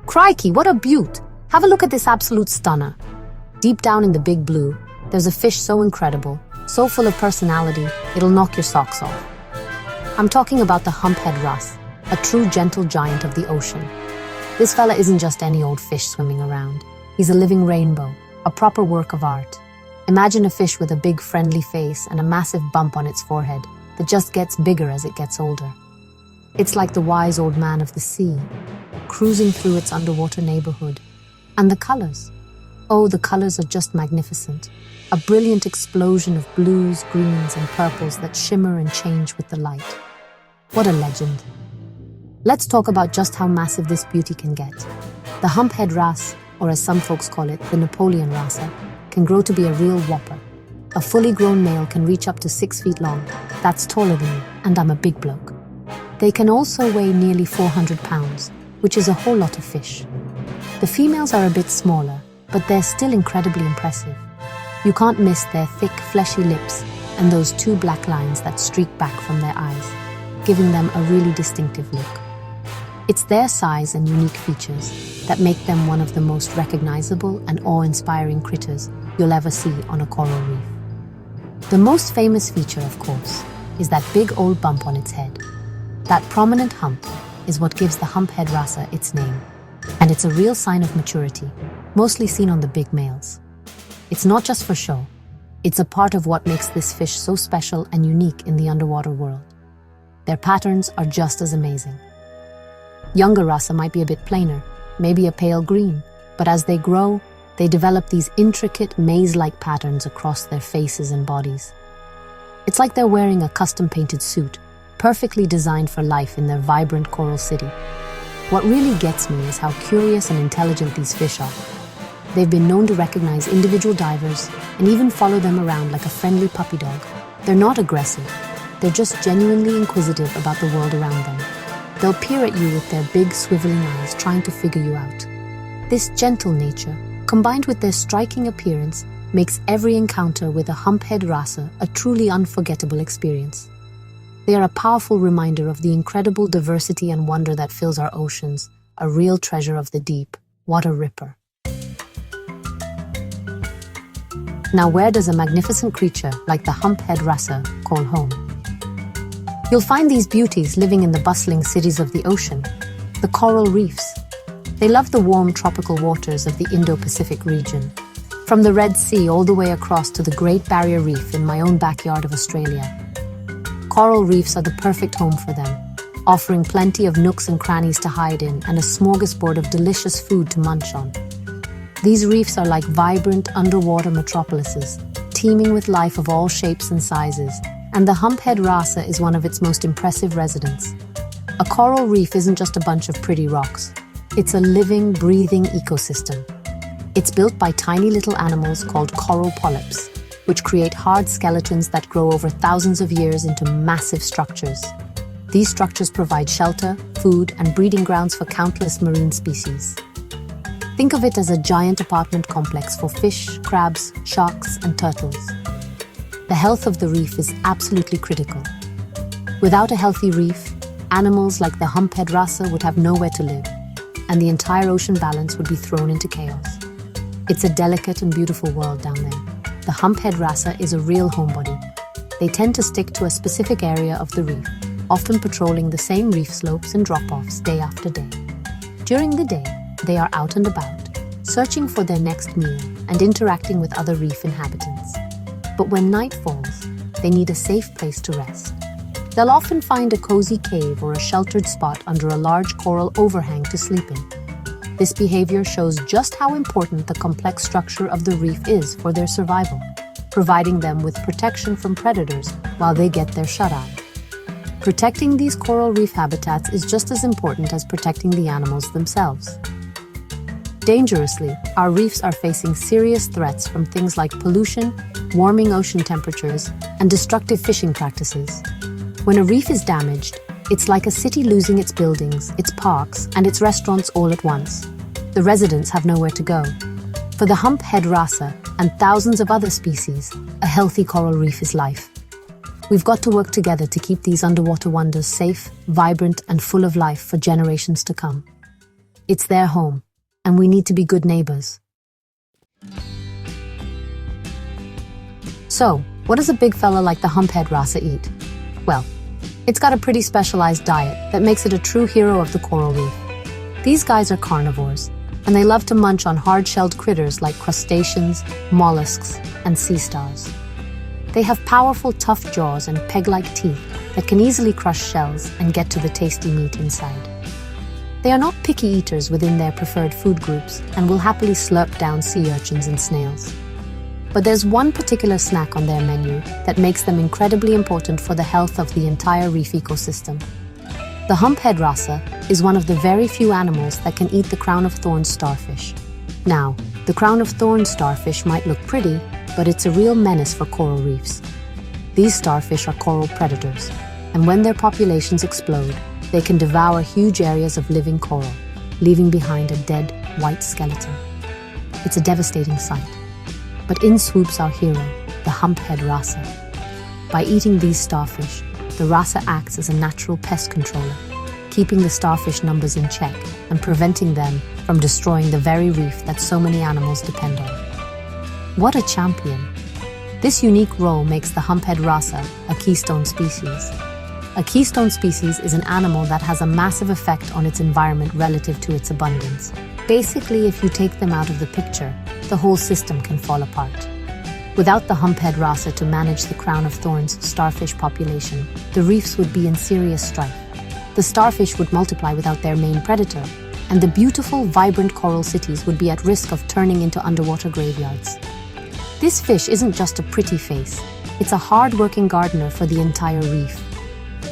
Crikey, what a beaut! Have a look at this absolute stunner. Deep down in the big blue, there's a fish so incredible, so full of personality, it'll knock your socks off. I'm talking about the Humphead Wrasse, a true gentle giant of the ocean. This fella isn't just any old fish swimming around. He's a living rainbow, a proper work of art. Imagine a fish with a big friendly face and a massive bump on its forehead that just gets bigger as it gets older. It's like the wise old man of the sea, cruising through its underwater neighborhood. And the colors. Oh, the colors are just magnificent. A brilliant explosion of blues, greens, and purples that shimmer and change with the light. What a legend. Let's talk about just how massive this beauty can get. The Humphead Wrasse, or as some folks call it, the Napoleon Wrasse, can grow to be a real whopper. A fully grown male can reach up to 6 feet long. That's taller than me, and I'm a big bloke. They can also weigh nearly 400 pounds, which is a whole lot of fish. The females are a bit smaller, but they're still incredibly impressive. You can't miss their thick, fleshy lips and those 2 black lines that streak back from their eyes, giving them a really distinctive look. It's their size and unique features that make them one of the most recognizable and awe-inspiring critters you'll ever see on a coral reef. The most famous feature, of course, is that big old bump on its head. That prominent hump is what gives the Humphead Wrasse its name, and it's a real sign of maturity, mostly seen on the big males. It's not just for show, it's a part of what makes this fish so special and unique in the underwater world. Their patterns are just as amazing. Younger wrasse might be a bit plainer, maybe a pale green, but as they grow, they develop these intricate maze-like patterns across their faces and bodies. It's like they're wearing a custom-painted suit, perfectly designed for life in their vibrant coral city. What really gets me is how curious and intelligent these fish are. They've been known to recognize individual divers and even follow them around like a friendly puppy dog. They're not aggressive, they're just genuinely inquisitive about the world around them. They'll peer at you with their big swiveling eyes trying to figure you out. This gentle nature, combined with their striking appearance, makes every encounter with a Humphead Wrasse a truly unforgettable experience. They are a powerful reminder of the incredible diversity and wonder that fills our oceans, a real treasure of the deep. What a ripper. Now, where does a magnificent creature like the Humphead Wrasse call home? You'll find these beauties living in the bustling cities of the ocean, the coral reefs. They love the warm tropical waters of the Indo-Pacific region, from the Red Sea all the way across to the Great Barrier Reef in my own backyard of Australia. Coral reefs are the perfect home for them, offering plenty of nooks and crannies to hide in and a smorgasbord of delicious food to munch on. These reefs are like vibrant underwater metropolises, teeming with life of all shapes and sizes, and the Humphead Wrasse is one of its most impressive residents. A coral reef isn't just a bunch of pretty rocks. It's a living, breathing ecosystem. It's built by tiny little animals called coral polyps, which create hard skeletons that grow over thousands of years into massive structures. These structures provide shelter, food, and breeding grounds for countless marine species. Think of it as a giant apartment complex for fish, crabs, sharks, and turtles. The health of the reef is absolutely critical. Without a healthy reef, animals like the Humphead Wrasse would have nowhere to live, and the entire ocean balance would be thrown into chaos. It's a delicate and beautiful world down there. The Humphead Wrasse is a real homebody. They tend to stick to a specific area of the reef, often patrolling the same reef slopes and drop-offs day after day. During the day, they are out and about, searching for their next meal and interacting with other reef inhabitants. But when night falls, they need a safe place to rest. They'll often find a cozy cave or a sheltered spot under a large coral overhang to sleep in. This behavior shows just how important the complex structure of the reef is for their survival, providing them with protection from predators while they get their shut-eye. Protecting these coral reef habitats is just as important as protecting the animals themselves. Dangerously, our reefs are facing serious threats from things like pollution, warming ocean temperatures, and destructive fishing practices. When a reef is damaged, it's like a city losing its buildings, its parks, and its restaurants all at once. The residents have nowhere to go. For the Humphead Wrasse and thousands of other species, a healthy coral reef is life. We've got to work together to keep these underwater wonders safe, vibrant, and full of life for generations to come. It's their home, and we need to be good neighbors. So, what does a big fella like the Humphead Wrasse eat? Well, it's got a pretty specialized diet that makes it a true hero of the coral reef. These guys are carnivores, and they love to munch on hard-shelled critters like crustaceans, mollusks, and sea stars. They have powerful, tough jaws and peg-like teeth that can easily crush shells and get to the tasty meat inside. They are not picky eaters within their preferred food groups and will happily slurp down sea urchins and snails. But there's one particular snack on their menu that makes them incredibly important for the health of the entire reef ecosystem. The Humphead Wrasse is one of the very few animals that can eat the crown of thorns starfish. Now, the crown of thorns starfish might look pretty, but it's a real menace for coral reefs. These starfish are coral predators, and when their populations explode, they can devour huge areas of living coral, leaving behind a dead, white skeleton. It's a devastating sight. But in swoops our hero, the Humphead Wrasse. By eating these starfish, the wrasse acts as a natural pest controller, keeping the starfish numbers in check and preventing them from destroying the very reef that so many animals depend on. What a champion! This unique role makes the Humphead Wrasse a keystone species. A keystone species is an animal that has a massive effect on its environment relative to its abundance. Basically, if you take them out of the picture, the whole system can fall apart. Without the Humphead Wrasse to manage the crown of thorns starfish population, the reefs would be in serious strife. The starfish would multiply without their main predator, and the beautiful, vibrant coral cities would be at risk of turning into underwater graveyards. This fish isn't just a pretty face, it's a hard-working gardener for the entire reef.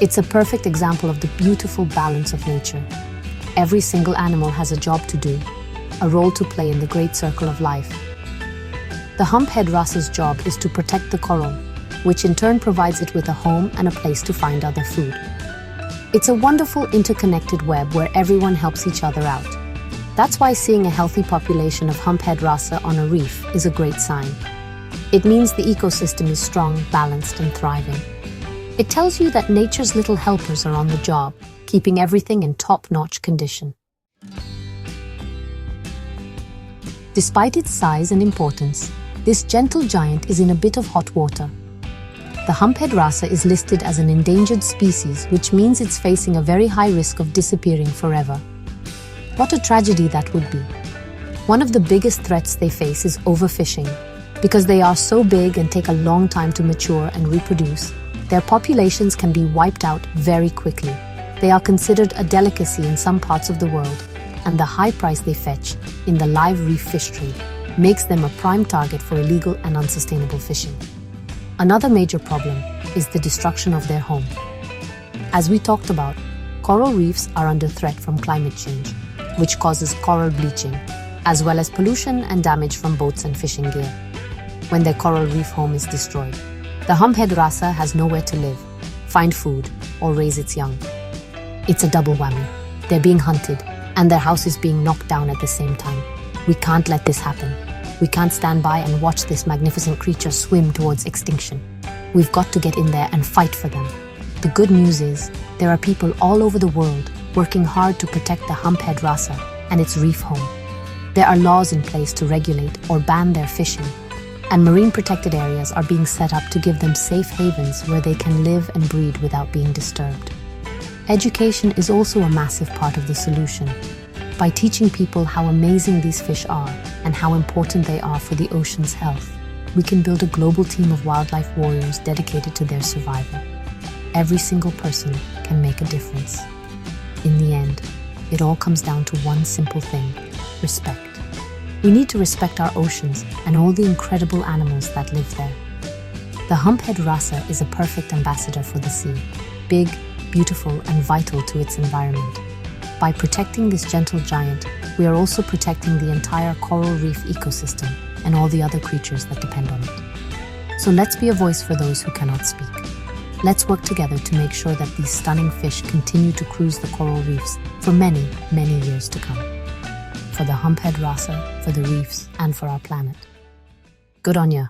It's a perfect example of the beautiful balance of nature. Every single animal has a job to do, a role to play in the great circle of life. The Humphead Wrasse's job is to protect the coral, which in turn provides it with a home and a place to find other food. It's a wonderful interconnected web where everyone helps each other out. That's why seeing a healthy population of Humphead Wrasse on a reef is a great sign. It means the ecosystem is strong, balanced, and thriving. It tells you that nature's little helpers are on the job, keeping everything in top-notch condition. Despite its size and importance, this gentle giant is in a bit of hot water. The Humphead Wrasse is listed as an endangered species, which means it's facing a very high risk of disappearing forever. What a tragedy that would be. One of the biggest threats they face is overfishing. Because they are so big and take a long time to mature and reproduce, their populations can be wiped out very quickly. They are considered a delicacy in some parts of the world, and the high price they fetch in the live reef fish trade makes them a prime target for illegal and unsustainable fishing. Another major problem is the destruction of their home. As we talked about, coral reefs are under threat from climate change, which causes coral bleaching, as well as pollution and damage from boats and fishing gear. When their coral reef home is destroyed, the Humphead Wrasse has nowhere to live, find food, or raise its young. It's a double whammy. They're being hunted, and their house is being knocked down at the same time. We can't let this happen. We can't stand by and watch this magnificent creature swim towards extinction. We've got to get in there and fight for them. The good news is, there are people all over the world working hard to protect the Humphead Wrasse and its reef home. There are laws in place to regulate or ban their fishing, and marine protected areas are being set up to give them safe havens where they can live and breed without being disturbed. Education is also a massive part of the solution. By teaching people how amazing these fish are and how important they are for the ocean's health, we can build a global team of wildlife warriors dedicated to their survival. Every single person can make a difference. In the end, it all comes down to one simple thing: respect. We need to respect our oceans and all the incredible animals that live there. The Humphead Wrasse is a perfect ambassador for the sea, big, beautiful, and vital to its environment. By protecting this gentle giant, we are also protecting the entire coral reef ecosystem and all the other creatures that depend on it. So let's be a voice for those who cannot speak. Let's work together to make sure that these stunning fish continue to cruise the coral reefs for many, many years to come. For the Humphead Wrasse, for the reefs, and for our planet. Good on ya.